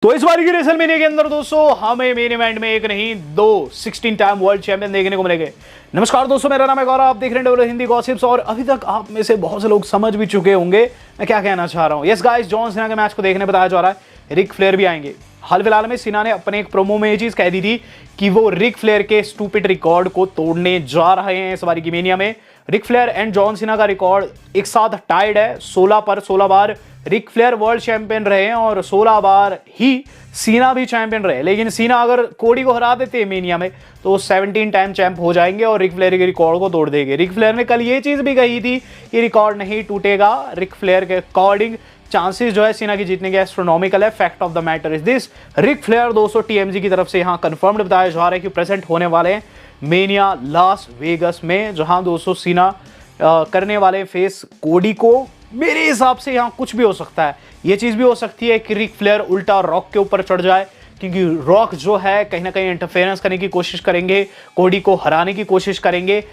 तो इस बार की रेसलमेनिया के अंदर दोस्तों हमें मेन इवेंट में एक नहीं दो 16 टाइम वर्ल्ड चैंपियन देखने को मिलेंगे। नमस्कार दोस्तों, मेरा नाम है गौरव, आप देख रहे हैं डब्ल्यू हिंदी गॉसिप्स। और अभी तक आप में से बहुत से लोग समझ भी चुके होंगे मैं क्या कहना चाह रहा हूं। यस गाइस, जॉन सीना के मैच को देखने बताया जा रहा है रिक फ्लेयर भी आएंगे। हाल फिलहाल में सीना ने अपने एक प्रोमो में ये चीज कह दी थी कि वो रिक फ्लेयर के स्टूपिड रिकॉर्ड को तोड़ने जा रहे हैं इस बारी की मेनिया में। Ric Flair and John Cena का रिकॉर्ड एक साथ टाइड है। 16 पर 16 बार रिक फ्लेयर वर्ल्ड चैंपियन रहे हैं और 16 बार ही सीना भी चैंपियन रहे। लेकिन सीना अगर कोडी को हरा देते हैं मेनिया में तो 17 टाइम चैंप हो जाएंगे और रिक फ्लेयर के रिकॉर्ड को तोड़ देंगे। रिक फ्लेयर ने कल ये चीज भी कही थी कि रिकॉर्ड नहीं टूटेगा। रिक फ्लेयर के अकॉर्डिंग चांसेस जो है सीना की जीतने के एस्ट्रोनॉमिकल है। Fact of the matter is this, Ric Flair दोस्तों टीएमजी की तरफ से यहां कंफर्म्ड बताया जा रहा है कि प्रेजेंट होने वाले हैं मेनिया लास वेगस में, जहां दोस्तों सीना करने वाले फेस कोडी को। मेरे हिसाब से यहां कुछ भी हो सकता है। यह चीज भी हो सकती है कि रिक फ्लेयर उल्टा रॉक के ऊपर चढ़ जाए, क्योंकि रॉक जो है कहीं ना कहीं इंटरफेरेंस करने की कोशिश करेंगे, कोडी को हराने की कोशिश करेंगे।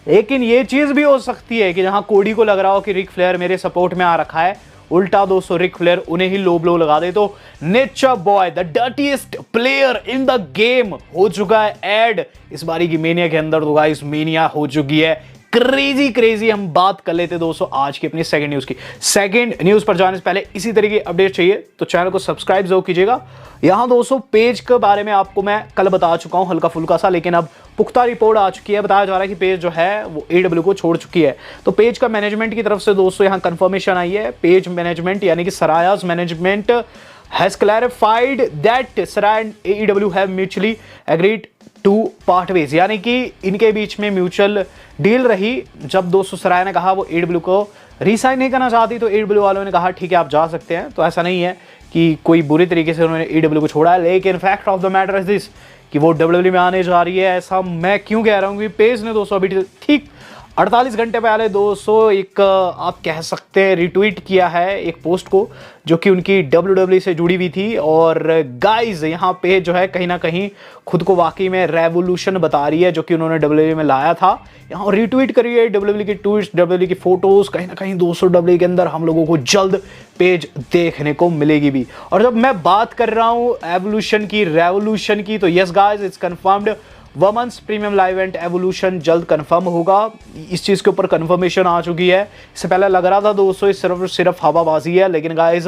लेकिन यह चीज भी हो सकती है कि जहां कोडी को लग रहा हो कि रिक फ्लेयर मेरे सपोर्ट में आ रखा है, उल्टा दोस्तों रिक फ्लेयर उन्हें ही लो ब्लो लगा दे। तो nature boy the dirtiest player in the game हो चुका है ऐड इस बारी की मेनिया के अंदर। तो गाइस मेनिया हो चुकी है क्रेजी। हम बात कर लेते दोस्तों आज की अपनी सेकंड न्यूज की। सेकंड न्यूज पर जाने से पहले इसी तरह की अपडेट चाहिए तो चैनल को सब्सक्राइब जरूर कीजिएगा। यहां दोस्तों पेज के बारे में आपको मैं कल बता चुका हूं हल्का फुल्का सा, लेकिन अब पुख्ता रिपोर्ट आ चुकी है। बताया जा रहा है कि पेज जो है वो AEW को छोड़ चुकी है। तो पेज का मैनेजमेंट की तरफ से दोस्तों यहां कंफर्मेशन आई है। पेज मैनेजमेंट यानी कि सरायाज management has clarified that Saraya and AEW have mutually agreed to part ways, यानी कि इनके बीच में म्यूचुअल डील रही। जब दोस्तों सराया ने कहा वो AEW को रीसाइन नहीं करना चाहती तो AEW वालों ने कहा ठीक है आप जा सकते हैं। तो ऐसा नहीं है कि कोई बुरी तरीके से उन्होंने AEW को छोड़ा है, लेकिन fact of the matter is this कि वो WWE में आने जा रही है। ऐसा मैं क्यों कह रहा हूँ कि पेज ने दोस्तों अभी ठीक 48 घंटे पहले दोस्तों एक आप कह सकते हैं रिट्वीट किया है एक पोस्ट को जो कि उनकी WWE से जुड़ी हुई थी। और गाइज यहाँ पे जो है कहीं ना कहीं खुद को वाकई में रेवोल्यूशन बता रही है जो कि उन्होंने WWE में लाया था। यहाँ रिट्वीट करी है WWE की ट्वीट्स, WWE की फोटोज। कहीं ना कहीं दोस्तों WWE के अंदर हम लोगों को जल्द पेज देखने को मिलेगी भी। और जब मैं बात कर रहा हूँ एवोल्यूशन की, रेवोल्यूशन की, तो yes guys it's confirmed women's premium live event evolution जल्द कंफर्म होगा। इस चीज़ के ऊपर कंफर्मेशन आ चुकी है। इससे पहले लग रहा था दोस्तों ये सिर्फ हवाबाजी है, लेकिन गाइस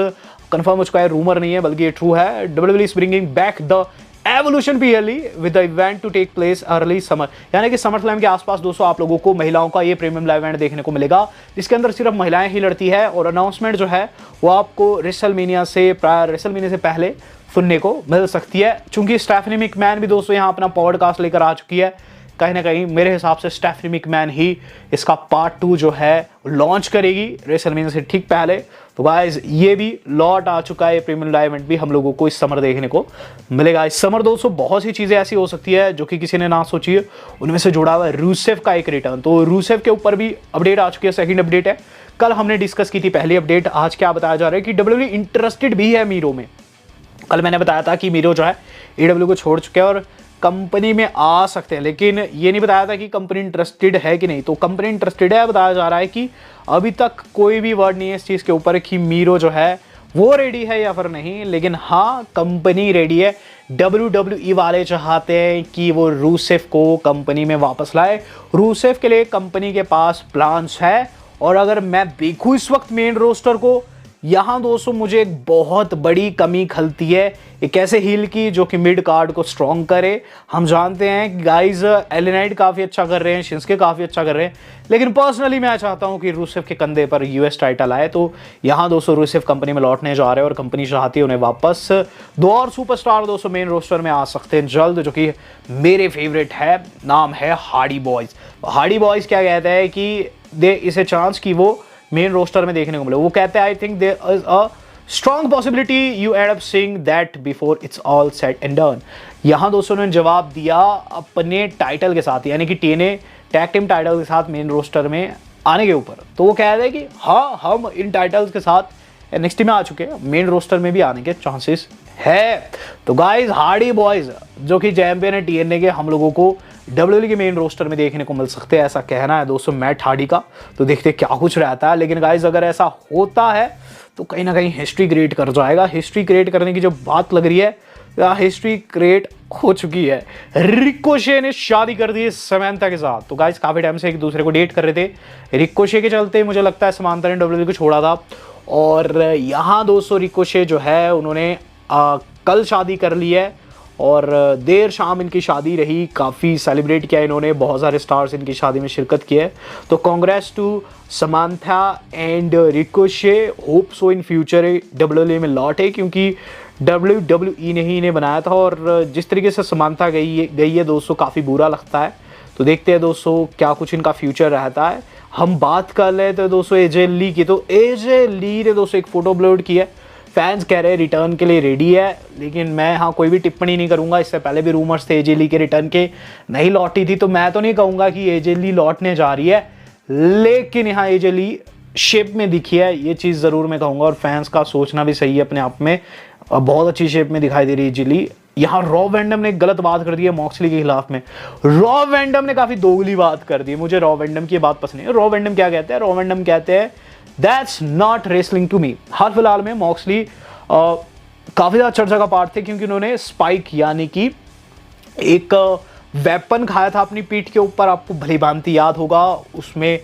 कंफर्म हो चुका है, रूमर नहीं है बल्कि ये ट्रू है। WWE is bringing back the evolution PLE with the event to take place early summer, यानी कि समर स्लैम के आसपास दोस्तों आप लोगों को महिलाओं का ये प्रीमियम लाइव इवेंट देखने को मिलेगा, जिसके अंदर सिर्फ महिलाएं ही लड़ती है। और अनाउंसमेंट जो है वो आपको रेसलमेनिया से पहले सुनने को मिल सकती है। चूंकि स्टेफनी मैकमैन भी दोस्तों यहाँ अपना पॉडकास्ट लेकर आ चुकी है। कहीं ना कहीं मेरे हिसाब से स्टेफनी मैकमैन ही इसका पार्ट 2 जो है लॉन्च करेगी रेसलमेनिया से ठीक पहले। तो गाइस ये भी लॉट आ चुका है, प्रीमियम लाइव इवेंट भी हम लोगों को इस समर देखने को मिलेगा। इस समर दोस्तों बहुत सी चीज़ें ऐसी हो सकती है जो कि किसी ने ना सोची है। उनमें से जुड़ा हुआ है रूसेफ का एक रिटर्न। तो रूसेफ के ऊपर भी अपडेट आ चुकी है, सेकंड अपडेट है। कल हमने डिस्कस की थी पहली अपडेट। आज क्या बताया जा रहा है कि WWE इंटरेस्टेड भी है मीरो में। कल मैंने बताया था कि मीरो जो है AEW को छोड़ चुके हैं और कंपनी में आ सकते हैं, लेकिन ये नहीं बताया था कि कंपनी इंटरेस्टेड है कि नहीं। तो कंपनी इंटरेस्टेड है। बताया जा रहा है कि अभी तक कोई भी वर्ड नहीं है इस चीज़ के ऊपर कि मीरो जो है वो रेडी है या फिर नहीं, लेकिन हाँ कंपनी रेडी है। WWE वाले चाहते हैं कि वो रूसेफ को कंपनी में वापस लाए। रूसेफ के लिए कंपनी के पास प्लान्स है। और अगर मैं देखूँ इस वक्त मेन रोस्टर को, यहाँ दोस्तों मुझे एक बहुत बड़ी कमी खलती है एक ऐसे हील की जो कि मिड कार्ड को स्ट्रॉन्ग करे। हम जानते हैं कि गाइज LA नाइट काफ़ी अच्छा कर रहे हैं, शिंस्के काफ़ी अच्छा कर रहे हैं, लेकिन पर्सनली मैं चाहता हूँ कि रूसेफ के कंधे पर US टाइटल आए। तो यहाँ दोस्तों रूसेफ कंपनी में लौटने जा रहे हैं और कंपनी चाहती है उन्हें वापस। 2 और सुपरस्टार दोस्तों मेन रोस्टर में आ सकते हैं जल्द, जो कि मेरे फेवरेट है, नाम है हार्डी बॉयज़। हार्डी बॉयज़ क्या कहते हैं कि दे इस ए चांस कि वो मेन रोस्टर में देखने को मिले। वो कहते हैं I think there is a strong possibility you end up seeing that before it's all set and done. यहाँ दोस्तों ने जवाब दिया अपने टाइटल के साथ, यानी कि TNA टैग टीम टाइटल के साथ मेन रोस्टर में आने के ऊपर। तो वो कह रहे हैं कि हाँ हम इन टाइटल्स के साथ NXT में आ चुके हैं, मेन रोस्टर में भी आने के चांसेस है। तो गाइज हार्डी बॉयज जो कि चैंपियन है TNA के, हम लोगों को डब्ल्यूडब्ल्यूई के मेन रोस्टर में देखने को मिल सकते हैं, ऐसा कहना है दोस्तों मैट हार्डी का। तो देखते हैं क्या कुछ रहता है, लेकिन गाइस अगर ऐसा होता है तो कहीं ना कहीं हिस्ट्री क्रिएट कर जाएगा। हिस्ट्री क्रिएट करने की जो बात लग रही है, हिस्ट्री क्रिएट हो चुकी है। रिकोशे ने शादी कर दी है समांथा के साथ। तो गाइस काफी टाइम से एक दूसरे को डेट कर रहे थे। रिकोशे के चलते मुझे लगता है समांथा ने डब्ल्यूडब्ल्यूई को छोड़ा था, और यहाँ दोस्तों रिकोशे जो है उन्होंने कल शादी कर ली है, और देर शाम इनकी शादी रही। काफ़ी सेलिब्रेट किया इन्होंने, बहुत सारे स्टार्स इनकी शादी में शिरकत की है। तो congrats to Samantha and Ricochet, hope so in future WWE में लौटे, क्योंकि डब्ल्यूडब्ल्यूई ने ही इन्हें बनाया था, और जिस तरीके से समांथा गई है दोस्तों काफ़ी बुरा लगता है। तो देखते हैं दोस्तों क्या कुछ इनका फ्यूचर रहता है। हम बात कर रहे थे दोस्तों एजे ली की। तो एजे ली ने दोस्तों एक फ़ोटो अपलोड की है, फैंस कह रहे हैं रिटर्न के लिए रेडी है, लेकिन मैं यहाँ कोई भी टिप्पणी नहीं करूँगा। इससे पहले भी रूमर्स थे एजे ली के रिटर्न के, नहीं लौटी थी, तो मैं तो नहीं कहूँगा कि एजे ली लौटने जा रही है, लेकिन यहाँ एजे ली शेप में दिखी है, ये चीज़ ज़रूर मैं कहूँगा। और फैंस का सोचना भी सही है अपने आप में, बहुत अच्छी शेप में दिखाई दे रही है एजे ली। यहाँ रॉ वैंडम ने एक गलत बात कर दी है मॉक्सली के खिलाफ में। रॉ वैंडम ने काफ़ी दोगली बात कर दी, मुझे रॉ वैंडम की बात पसंद नहीं है। रॉ वैंडम क्या कहते हैं? रॉ वैंडम कहते हैं that's not wrestling to me. हाल फिलहाल में मॉक्सली काफ़ी ज़्यादा चर्चा का पार्ट थे, क्योंकि उन्होंने स्पाइक यानी कि एक वेपन खाया था अपनी पीठ के ऊपर। आपको भली भांति याद होगा, उसमें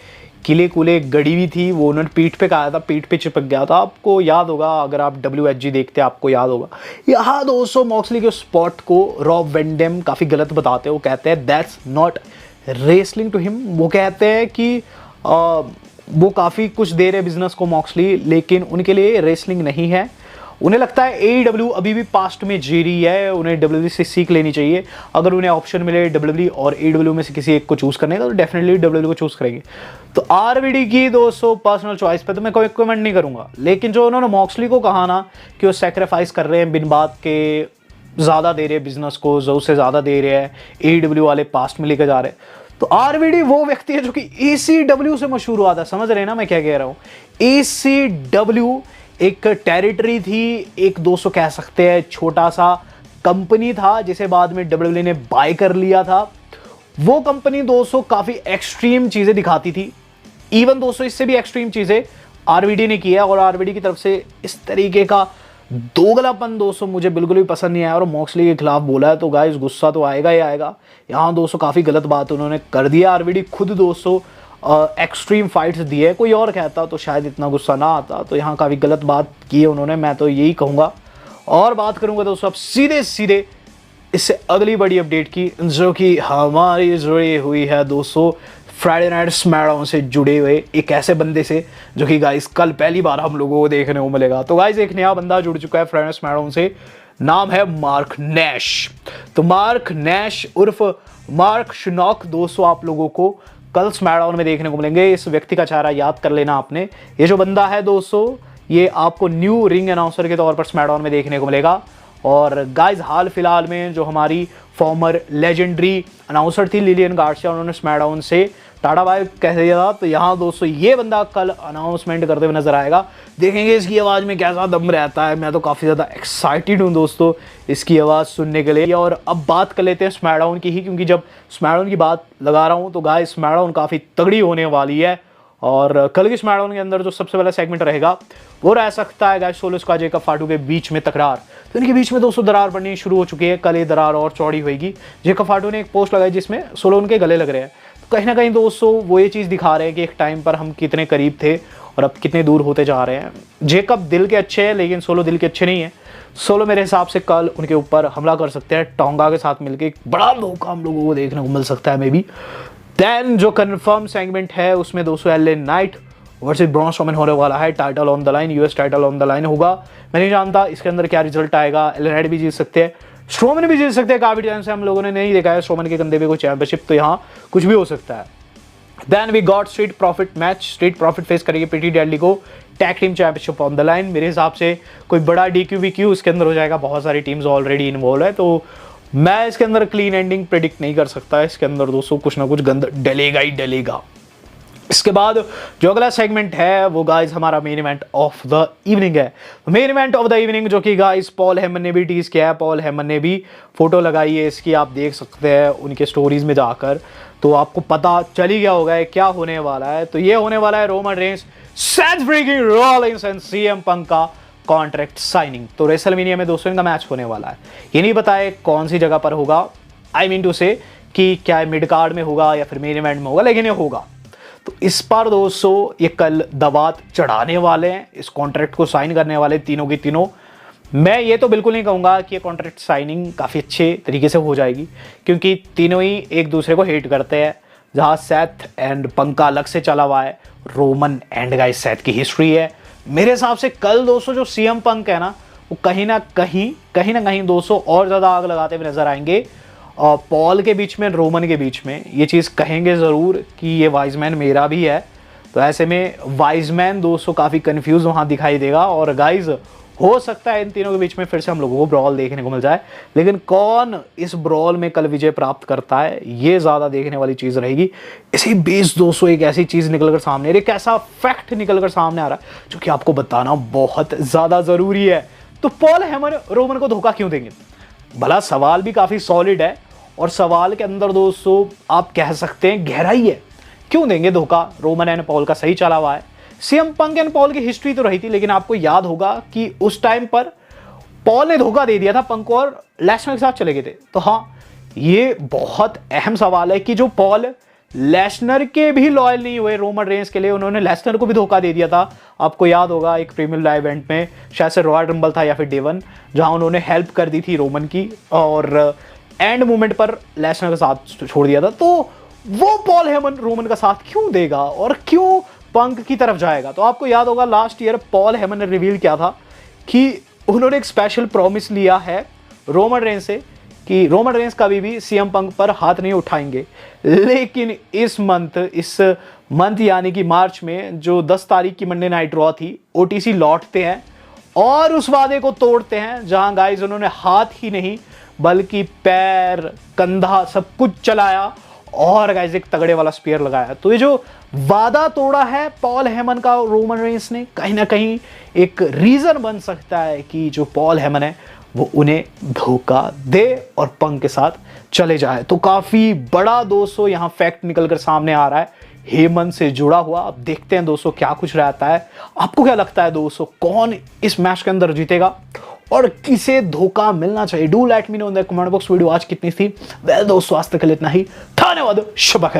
किले कुले गड़ी हुई थी, वो उन्होंने पीठ पे खाया था, पीठ पे चिपक गया था। आपको याद होगा, अगर आप WHG देखते हैं आपको याद होगा। यहाँ दोस्तों मॉक्सली के स्पॉट को रॉब वेंडम काफ़ी गलत बताते हैं। वो कहते हैं that's not wrestling to him. वो कहते हैं कि वो काफ़ी कुछ दे रहे बिजनेस को मॉक्सली, लेकिन उनके लिए रेसलिंग नहीं है। उन्हें लगता है AEW अभी भी पास्ट में जी रही है, उन्हें WWE से सीख लेनी चाहिए। अगर उन्हें ऑप्शन मिले WWE और AEW में से किसी एक को चूज़ करने का, तो डेफिनेटली WWE को चूज़ करेंगे। तो RVD की दोस्तों पर्सनल चॉइस पे तो मैं कोई कमेंट नहीं करूँगा, लेकिन जो उन्होंने मॉक्सली को कहा ना कि वो सेक्रीफाइस कर रहे हैं बिन बात के, ज़्यादा दे रहे हैं बिजनेस को, जो उससे ज़्यादा दे रहे हैं, AEW वाले पास्ट में लेकर जा रहे हैं। तो RVD वो व्यक्ति है जो कि ECW से मशहूर हुआ था, समझ रहे हैं ना मैं क्या कह रहा हूँ। ECW एक टेरिटरी थी, एक दोस्तों कह सकते हैं छोटा सा कंपनी था, जिसे बाद में WWE ने बाय कर लिया था। वो कंपनी दोस्तों काफ़ी एक्सट्रीम चीज़ें दिखाती थी, इवन दोस्तों इससे भी एक्सट्रीम चीज़ें RVD ने किया, और RVD की तरफ से इस तरीके का दोगलापन दोस्तों मुझे बिल्कुल भी पसंद नहीं आया, और मॉक्सली के खिलाफ बोला है तो गाइस गुस्सा तो आएगा ही आएगा। यहाँ दोस्तों काफ़ी गलत बात उन्होंने कर दिया। RVD खुद दोस्तों एक्सट्रीम फाइट्स दिए, कोई और कहता तो शायद इतना गुस्सा ना आता। तो यहाँ काफ़ी गलत बात की है उन्होंने, मैं तो यही कहूँगा। और बात करूँगा दोस्तों अब सीधे सीधे इससे अगली बड़ी अपडेट की, जो कि हमारी जुड़ी हुई है दोस्तों फ्राइडे नाइट स्मैकडाउन से जुड़े हुए एक ऐसे बंदे से, जो कि गाइस कल पहली बार हम लोगों को देखने को मिलेगा। तो गाइस एक नया बंदा जुड़ चुका है फ्राइडे नाइट स्मैकडाउन से, नाम है मार्क नैश। तो मार्क नैश उर्फ मार्क शनॉक दोस्तों आप लोगों को कल स्मैकडाउन में देखने को मिलेंगे। इस व्यक्ति का चेहरा याद कर लेना आपने। ये जो बंदा है दोस्तों, ये आपको न्यू रिंग अनाउंसर के तौर पर स्मैकडाउन में देखने को मिलेगा। और गाइस हाल फिलहाल में जो हमारी फॉर्मर लेजेंडरी अनाउंसर थी लिलियन गार्सिया, उन्होंने स्मैकडाउन से टाटा बाय कह दिया था। तो यहाँ दोस्तों ये बंदा कल अनाउंसमेंट करते हुए नजर आएगा, देखेंगे इसकी आवाज़ में कैसा दम रहता है। मैं तो काफ़ी ज़्यादा एक्साइटेड हूँ दोस्तों इसकी आवाज़ सुनने के लिए। और अब बात कर लेते हैं स्मैकडाउन की ही, क्योंकि जब स्मैकडाउन की बात लगा रहा हूँ तो गाइस स्मैकडाउन काफ़ी तगड़ी होने वाली है। और कल की स्मैकडाउन के अंदर जो सबसे पहला सेगमेंट रहेगा वो रह सकता है गाइस सोलो स्क्वाड जेकब फाटू के बीच में तकरार। तो इनके बीच में दोस्तों दरार पड़नी शुरू हो चुकी है, कल ये दरार और चौड़ी होगी। जेकब फाटू ने एक पोस्ट लगाई जिसमें सोलो उनके गले लग रहे हैं। तो कहीं ना कहीं दोस्तों वो ये चीज़ दिखा रहे हैं कि एक टाइम पर हम कितने करीब थे और अब कितने दूर होते जा रहे हैं। जेकब दिल के अच्छे हैं, लेकिन सोलो दिल के अच्छे नहीं है। सोलो मेरे हिसाब से कल उनके ऊपर हमला कर सकते हैं टोंगा के साथ मिलकर, एक बड़ा धोखा हम लोगों को देखने को मिल सकता है मे बी। देन जो कंफर्म सेगमेंट है उसमें दोस्तों LA night versus Braun Strowman होने वाला है। Title on the line, US title on the line होगा। मैं नहीं जानता इसके अंदर क्या रिजल्ट आएगा। LA नाइट भी जीत सकते हैं, स्ट्रोमैन भी जीत सकते हैं। काफी टाइम से हम लोगों ने नहीं देखा है स्ट्रोमैन के कंधे पे कोई चैंपियनशिप, तो यहाँ कुछ भी हो सकता है। Then we got street profit match, street profit face करेंगे प्रीटी डेडली को, tag team championship on the line. मेरे हिसाब से कोई बड़ा DQ इसके अंदर हो जाएगा, बहुत सारी टीम्स ऑलरेडी इन्वॉल्व है, तो मैं इसके अंदर क्लीन एंडिंग प्रेडिक्ट नहीं कर सकता। इसके अंदर दोस्तों कुछ ना कुछ गंद डलेगा ही डलेगा। इसके बाद जो अगला सेगमेंट है वो गाइस हमारा main event of the evening है। Main event of the evening जो कि गाइस पॉल हेमन ने भी टीज किया है, पॉल हेमन ने भी फोटो लगाई है इसकी, आप देख सकते हैं उनके स्टोरीज में जाकर, तो आपको पता चल ही गया होगा है क्या होने वाला है। तो ये होने वाला है Roman Reigns, Seth freaking Rollins and CM Punk का कॉन्ट्रैक्ट साइनिंग। तो रेसलमेनिया में दोस्तों इनका मैच होने वाला है, ये नहीं बताए कौन सी जगह पर होगा, आई मीन टू से कि क्या मिड कार्ड में होगा या फिर मेन इवेंट में होगा, लेकिन ये होगा। तो इस पर दोस्तों ये कल दबात चढ़ाने वाले हैं, इस कॉन्ट्रैक्ट को साइन करने वाले तीनों की तीनों। मैं ये तो बिल्कुल नहीं कहूँगा कि ये कॉन्ट्रैक्ट साइनिंग काफ़ी अच्छे तरीके से हो जाएगी, क्योंकि तीनों ही एक दूसरे को हेट करते हैं। जहाँ सेथ एंड पंक अलग से चला हुआ है, रोमन एंड गाइस सेथ की हिस्ट्री है। मेरे हिसाब से कल दोस्तों जो सीएम पंक है ना, वो कहीं ना कहीं दोस्तों और ज़्यादा आग लगाते हुए नजर आएंगे पॉल के बीच में, रोमन के बीच में। ये चीज़ कहेंगे ज़रूर कि ये वाइजमैन मेरा भी है। तो ऐसे में वाइजमैन दोस्तों काफ़ी कंफ्यूज वहाँ दिखाई देगा, और गाइज हो सकता है इन तीनों के बीच में फिर से हम लोगों को ब्रॉल देखने को मिल जाए। लेकिन कौन इस ब्रॉल में कल विजय प्राप्त करता है, ये ज़्यादा देखने वाली चीज़ रहेगी। इसी बीच दोस्तों एक ऐसी चीज़ निकल कर सामने, एक ऐसा फैक्ट निकल कर सामने आ रहा है जो कि आपको बताना बहुत ज़्यादा ज़रूरी है। तो पॉल हेमन रोमन को धोखा क्यों देंगे? भला सवाल भी काफ़ी सॉलिड है, और सवाल के अंदर दोस्तों आप कह सकते हैं गहराई है। क्यों देंगे धोखा? रोमन एंड पॉल का सही चला हुआ है, सीएम पंक एंड पॉल की हिस्ट्री तो रही थी, लेकिन आपको याद होगा कि उस टाइम पर पॉल ने धोखा दे दिया था पंक और लेसनर के साथ चले गए थे। तो हाँ, ये बहुत अहम सवाल है कि जो पॉल लेसनर के भी लॉयल नहीं हुए रोमन रेंस के लिए, उन्होंने लेसनर को भी धोखा दे दिया था। आपको याद होगा एक प्रीमियर लाइव इवेंट में, शायद से रॉयल रंबल था या फिर डेवन, जहां उन्होंने हेल्प कर दी थी रोमन की, और एंड मोमेंट पर लेसनर का साथ छोड़ दिया था। तो वो पॉल हेमन रोमन का साथ क्यों देगा और क्यों पंक की तरफ जाएगा? तो आपको याद होगा लास्ट ईयर पॉल हेमन ने रिवील किया था कि उन्होंने एक स्पेशल प्रॉमिस लिया है रोमन रेंस से कि रोमन रेंस कभी भी सीएम पंक पर हाथ नहीं उठाएंगे। लेकिन इस मंथ यानी कि मार्च में जो 10 तारीख की मंडे नाइट रॉ थी, ओटीसी लौटते हैं और उस वादे को तोड़ते हैं, जहां गाइस उन्होंने हाथ ही नहीं बल्कि पैर, कंधा सब कुछ चलाया और गाइस एक तगड़े वाला स्पीयर लगाया। तो ये जो वादा तोड़ा है पॉल हेमन का रोमन रेंस ने, कहीं ना कहीं एक रीजन बन सकता है कि जो पॉल हेमन है वो उन्हें धोखा दे और पंक के साथ चले जाए। तो काफी बड़ा दोस्तों यहाँ फैक्ट निकल कर सामने आ रहा है हेमन से जुड़ा हुआ। अब देखते हैं दोस्तों क्या कुछ रहता है। आपको क्या लगता है दोस्तों, कौन इस मैच के अंदर जीतेगा और किसे धोखा मिलना चाहिए? Do let me know in the comment box. Video आज कितनी थी? वेल दोस्तों आज तक के लिए इतना ही। धन्यवाद, शुभ है।